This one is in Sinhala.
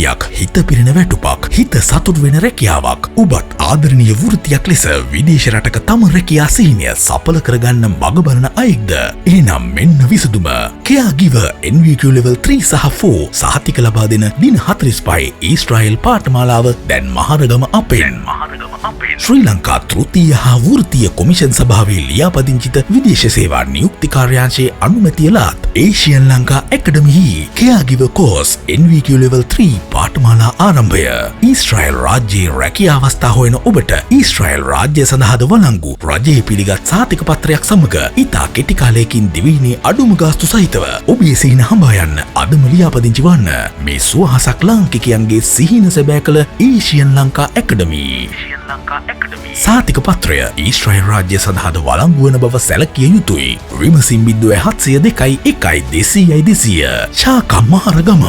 වෘත්තියක්, හිත පිරෙන වැටුපක්, හිත සතුට වෙන රැකියාවක්. ඔබත් ආදරණීය වෘත්තියක් ලෙස විදේශ රටක තම රැකියා සිහිනය සඵල කරගන්න මඟ බලන අයෙක්ද? එහෙනම් මෙන්න විසඳුම. Caregiver NVQ level 3 සහ 4 සහතික ලබා දෙන දින 45 ඊශ්‍රායෙල් පාඨමාලාව දැන් මහරගම අපෙන්. ශ්‍රී ලංකා තෘතීය හා වෘත්තීය කොමිෂන් සභාවේ ලියාපදිංචිත විදේශ සේවා නියුක්ති කාර්යාංශයේ අනුමැතිය ලත් ඒෂියන් ලංකා ඇකඩමිහි Caregiver course NVQ level 3 පාඨමාලා ආරම්භය. ඊශ්‍රායෙල් රාජ්‍යයේ රැකියා අවස්ථා හොයන ඔබට ඊශ්‍රායෙල් රාජ්‍ය සඳහාද වළංගු රජයේ පිළිගත් සහතික පත්‍රයක් සමග ඉතා කෙටි කාලයකින් දිවයිනේ අඩුම ගාස්තු සහිතව ඔබේ සිහින හඹා යන්න අදම ලියාපදිංචි වන්න. මේ සුවහසක් ලාංකිකයන්ගේ සිහින සැබෑ කළ ඒෂියන් ලංකා ඇකඩමි. සාතික පත්‍රය ඊශ්‍රායෙල් රාජ්‍ය සඳහාද වළංගු වන බව සැලකිය යුතුයි. විමසින් 0702 1 200 200 ශාකා මහරගම.